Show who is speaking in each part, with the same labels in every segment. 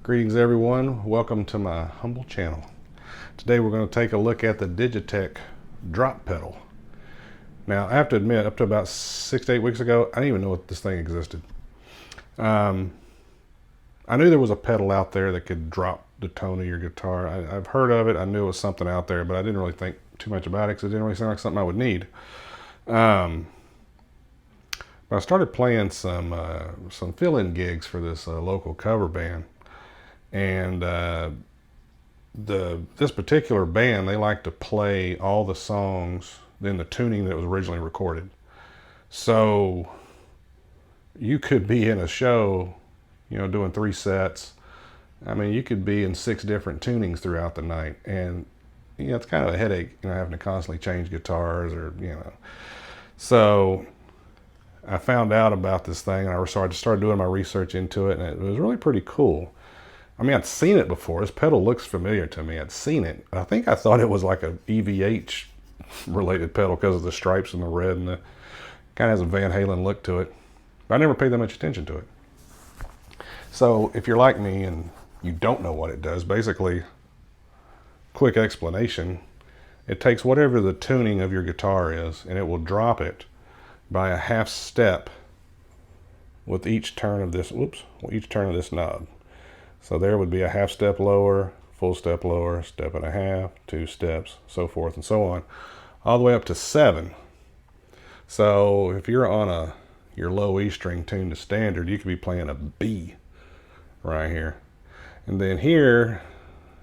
Speaker 1: Greetings everyone, welcome to my humble channel. Today we're going to take a look at the Digitech drop pedal. Now I have to admit, up to about 6 to 8 weeks ago, I didn't even know what this thing existed. I knew there was a pedal out there that could drop the tone of your guitar. I've heard of it, I knew it was something out there, but I didn't really think too much about it because it didn't really sound like something I would need. But I started playing some fill-in gigs for this local cover band. And this particular band, they like to play all the songs in the tuning that was originally recorded. So you could be in a show, doing 3 sets. I mean, you could be in 6 different tunings throughout the night. And, it's kind of a headache, having to constantly change guitars So I found out about this thing, and I just started doing my research into it, and it was really pretty cool. I mean, I'd seen it before. This pedal looks familiar to me. I'd seen it. I think I thought it was like a EVH related pedal because of the stripes and the red, and the kind of has a Van Halen look to it. But I never paid that much attention to it. So if you're like me and you don't know what it does, basically, quick explanation, it takes whatever the tuning of your guitar is and it will drop it by a half step with each turn of this, knob. So there would be a half step lower, full step lower, step and a half, 2 steps, so forth and so on, all the way up to 7. So if you're on your low E string tuned to standard, you could be playing a B right here. And then here,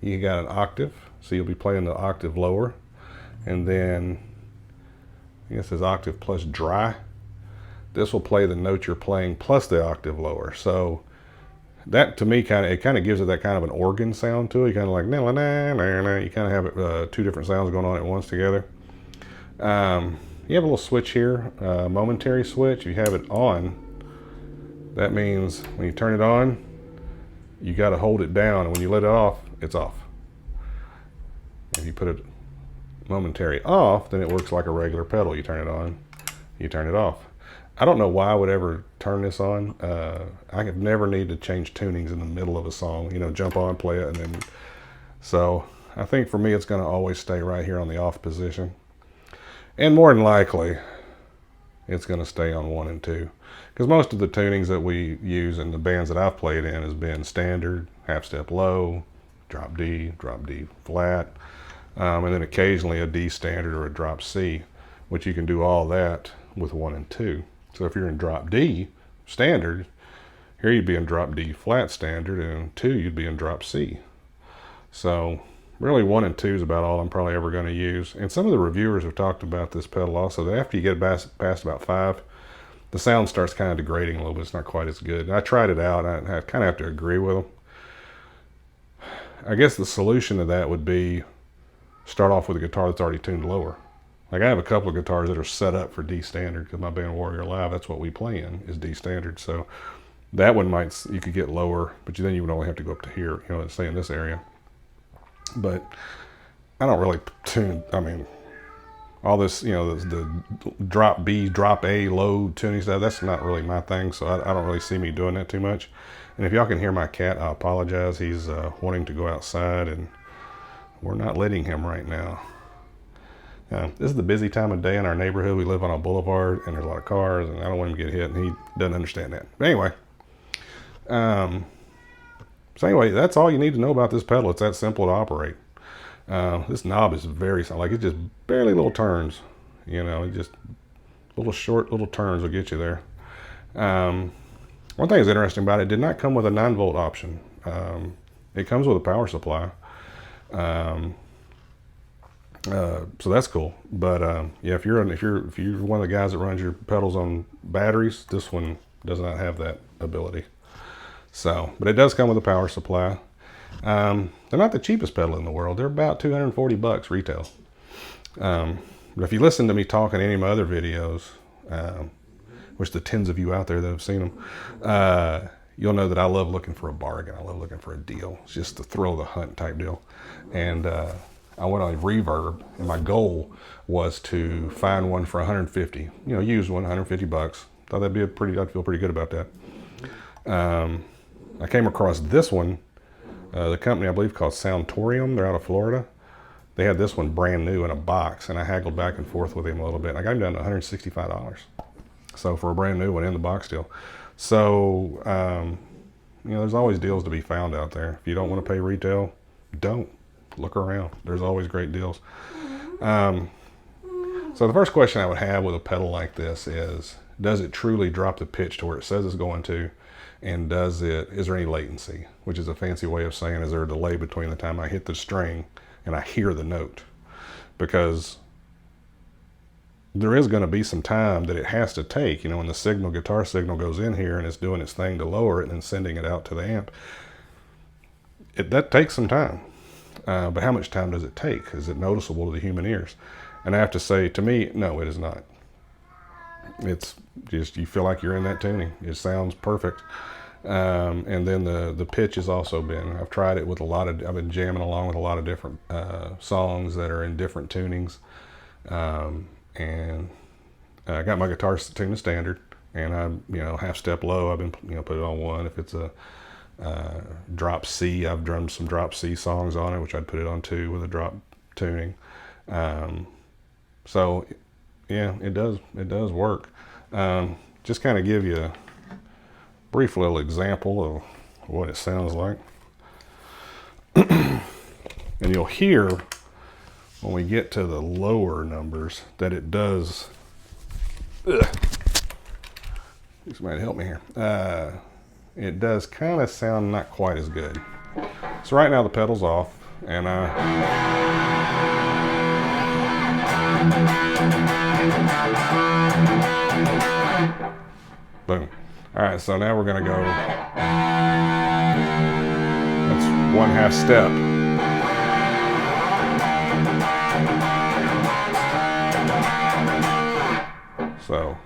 Speaker 1: you got an octave, so you'll be playing the octave lower. And then, I guess it's octave plus dry. This will play the note you're playing plus the octave lower. So that to me kind of gives it that kind of an organ sound to it. You kind of like na na na na. You kind of have it, 2 different sounds going on at once together. You have a little switch here, momentary switch. If you have it on, that means when you turn it on, you got to hold it down, and when you let it off, it's off. If you put it momentary off, then it works like a regular pedal. You turn it on, you turn it off. I don't know why I would ever turn this on. I have never needed to change tunings in the middle of a song, jump on, play it, and then, so I think for me it's going to always stay right here on the off position. And more than likely, it's going to stay on 1 and 2. Because most of the tunings that we use in the bands that I've played in has been standard, half step low, drop D flat, and then occasionally a D standard or a drop C, which you can do all that with 1 and 2. So if you're in drop D standard, here you'd be in drop D flat standard, and 2 you'd be in drop C. So really 1 and 2 is about all I'm probably ever going to use. And some of the reviewers have talked about this pedal also, that after you get past about 5, the sound starts kind of degrading a little bit. It's not quite as good. And I tried it out. I kind of have to agree with them. I guess the solution to that would be start off with a guitar that's already tuned lower. Like I have a couple of guitars that are set up for D standard because my band Warrior Live, that's what we play in, is D standard. So that one you could get lower, but then you would only have to go up to here, stay in this area. But I don't really tune, all this, the drop B, drop A, low tuning stuff, that's not really my thing. So I don't really see me doing that too much. And if y'all can hear my cat, I apologize. He's wanting to go outside and we're not letting him right now. This is the busy time of day in our neighborhood. We live on a boulevard and there's a lot of cars, and I don't want him to get hit, and he doesn't understand that. But anyway, that's all you need to know about this pedal. It's that simple to operate. This knob is it's just barely little turns. Just short little turns will get you there. One thing that's interesting about it did not come with a 9-volt option. It comes with a power supply. So that's cool. But yeah, if you're one of the guys that runs your pedals on batteries, this one does not have that ability. So, but it does come with a power supply. They're not the cheapest pedal in the world. They're about $240 retail. But if you listen to me talk in any of my other videos, which the tens of you out there that have seen them, you'll know that I love looking for a bargain. I love looking for a deal. It's just the thrill of the hunt type deal. And I went on Reverb, and my goal was to find one for 150. Used one, $150. Thought I'd feel pretty good about that. I came across this one The company I believe called Soundtorium, they're out of Florida. They had this one brand new in a box, and I haggled back and forth with him a little bit. I got him down to $165. So for a brand new one in the box deal. So, there's always deals to be found out there. If you don't want to pay retail, don't. Look around. There's always great deals. So the first question I would have with a pedal like this is, does it truly drop the pitch to where it says it's going to? And is there any latency? Which is a fancy way of saying, is there a delay between the time I hit the string and I hear the note? Because there is going to be some time that it has to take, when the guitar signal goes in here and it's doing its thing to lower it and then sending it out to the amp. That takes some time. But how much time does it take? Is it noticeable to the human ears? And I have to say, to me, no, it is not. It's just, you feel like you're in that tuning. It sounds perfect. And then the pitch has also been, I've tried it with I've been jamming along with a lot of different songs that are in different tunings. And I got my guitar tuned to standard, and I, half step low, I've been, put it on 1. If it's a drop C, I've drummed some drop C songs on it, which I'd put it on 2 with a drop tuning. So yeah, it does work. Just kind of give you a brief little example of what it sounds like. And you'll hear when we get to the lower numbers that it does. Somebody help me here. It does kind of sound not quite as good. So right now the pedal's off, and boom. All right, so now we're gonna go, that's 1/2 step. So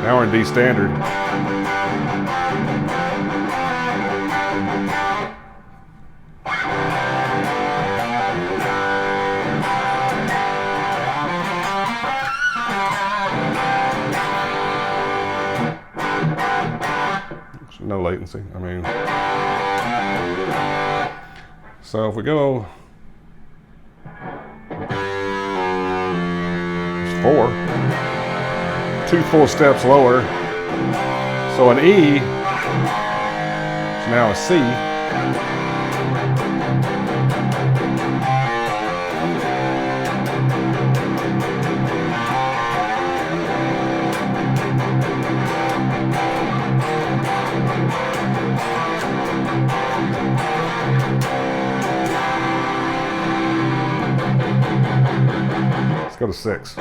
Speaker 1: now we're in D standard. No latency. So if we go, it's 4, 2 full steps lower. So an E is now a C. Let's go to 6.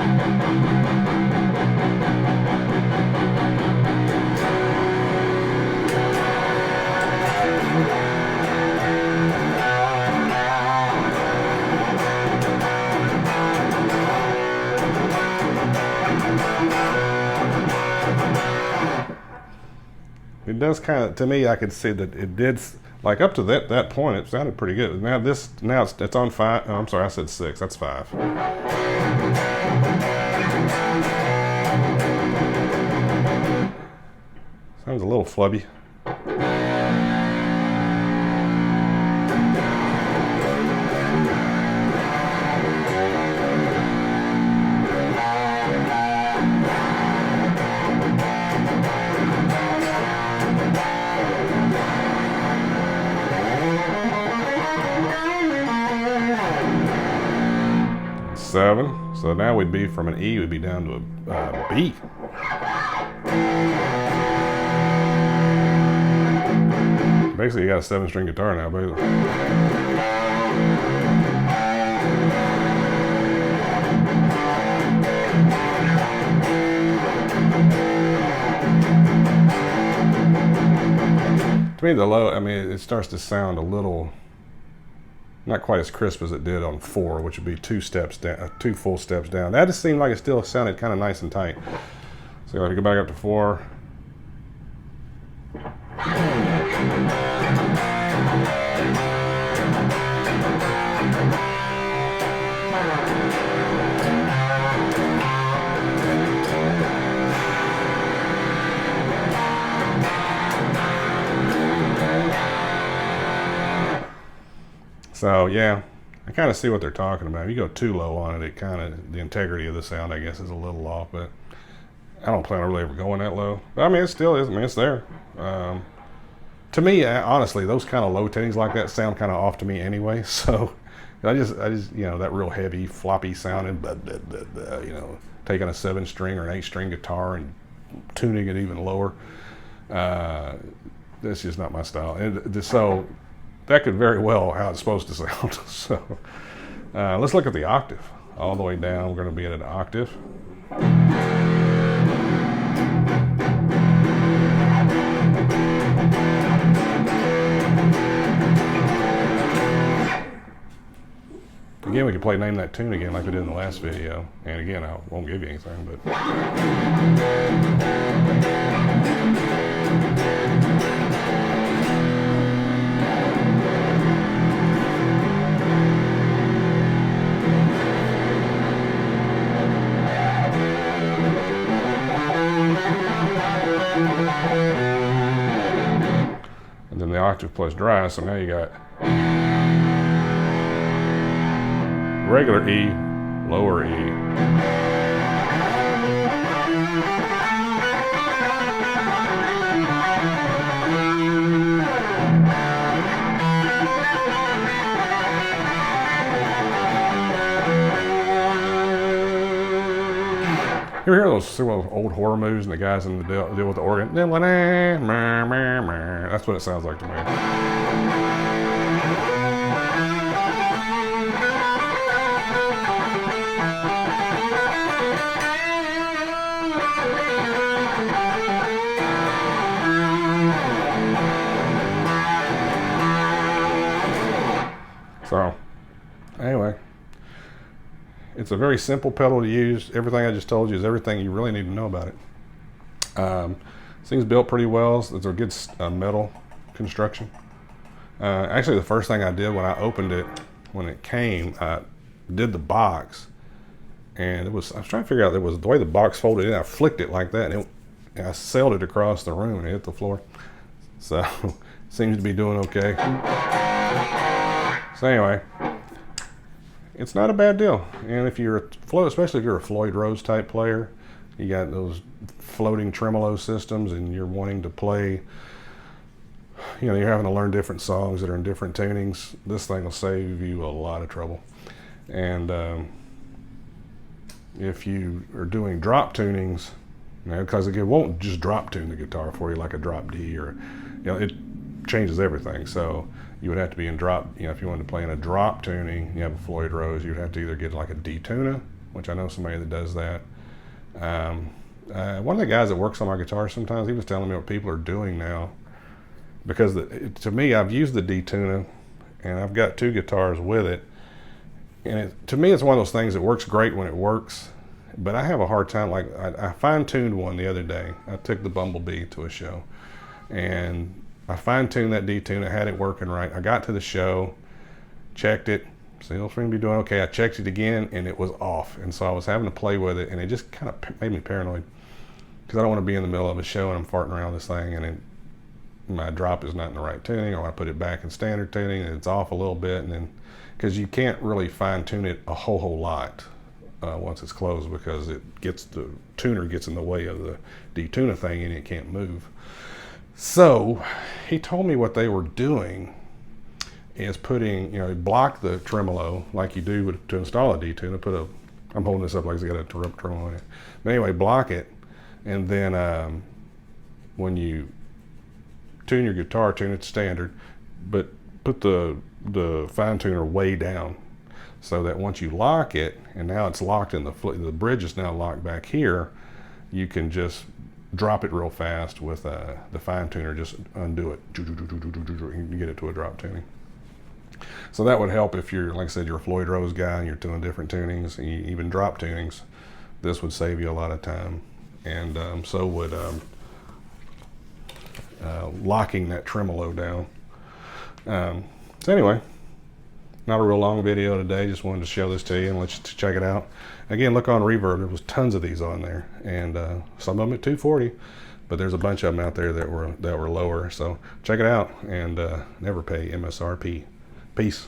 Speaker 1: It does kind of, to me, I could see that it did, like up to that point, it sounded pretty good. Now it's on 5. Oh, I'm sorry, I said 6. That's 5. Sounds a little flubby. Seven. So now we'd be from an E, we'd be down to a B. Basically, you got a 7-string guitar now, basically. To me, the low, it starts to sound a little, not quite as crisp as it did on 4, which would be 2 steps down, 2 full steps down. That just seemed like it still sounded kind of nice and tight. So if you go back up to 4. So yeah, I kind of see what they're talking about. If you go too low on it, it kind of, the integrity of the sound, I guess, is a little off. But I don't plan on really ever going that low. But I mean, it still is. I mean, it's there. To me, honestly, those kind of low tunings like that sound kind of off to me anyway. So I just, that real heavy, floppy sounding, taking a 7-string or an 8-string guitar and tuning it even lower. That's just not my style. And so that could very well how it's supposed to sound. So let's look at the octave. All the way down, we're going to be at an octave. Again, we can play Name That Tune again like we did in the last video. And again, I won't give you anything, but... And then the octave plus dry, so now you got regular E, lower E. You ever hear those old horror movies and the guys in the deal with the organ? That's what it sounds like to me. So, anyway, it's a very simple pedal to use. Everything I just told you is everything you really need to know about it. This thing's built pretty well. It's a good metal construction. Actually, the first thing I did when I opened it, when it came, I did the box, and I was trying to figure out, the way the box folded in. I flicked it like that, and I sailed it across the room and it hit the floor. So, seems to be doing okay. So anyway, it's not a bad deal. And if you're especially if you're a Floyd Rose type player, you got those floating tremolo systems and you're wanting to play, you're having to learn different songs that are in different tunings, this thing will save you a lot of trouble. And if you are doing drop tunings, because it won't just drop tune the guitar for you like a drop D, or it changes everything. So you would have to be in drop, if you wanted to play in a drop tuning, you have a Floyd Rose, you'd have to either get like a D tuner, which I know somebody that does that. One of the guys that works on my guitar sometimes, he was telling me what people are doing now, because to me, I've used the D tuner and I've got 2 guitars with it. And to me, it's one of those things that works great when it works, but I have a hard time. Like I fine-tuned one the other day. I took the Bumblebee to a show and I fine-tuned that D-tune. I had it working right. I got to the show, checked it, seemed to be doing okay. I checked it again and it was off. And so I was having to play with it, and it just kind of made me paranoid, because I don't want to be in the middle of a show and I'm farting around this thing and my drop is not in the right tuning, or I put it back in standard tuning and it's off a little bit. And then, because you can't really fine-tune it a whole lot once it's closed, because the tuner gets in the way of the D-tuner thing and it can't move. So he told me what they were doing is putting, block the tremolo like you do to install a D-tuner. I'm holding this up like it's got a tremolo in it. But anyway, block it, and then when you tune your guitar, tune it standard, but put the fine tuner way down, so that once you lock it, and now it's locked in the bridge is now locked back here, you can just drop it real fast with the fine tuner, just undo it, and you get it to a drop tuning. So that would help if you're, like I said, you're a Floyd Rose guy and you're doing different tunings, and even drop tunings. This would save you a lot of time, and so would locking that tremolo down. So anyway, not a real long video today, just wanted to show this to you and let you check it out. Again, look on Reverb, there was tons of these on there, and some of them at 240, but there's a bunch of them out there that were lower. So check it out, and never pay MSRP. Peace.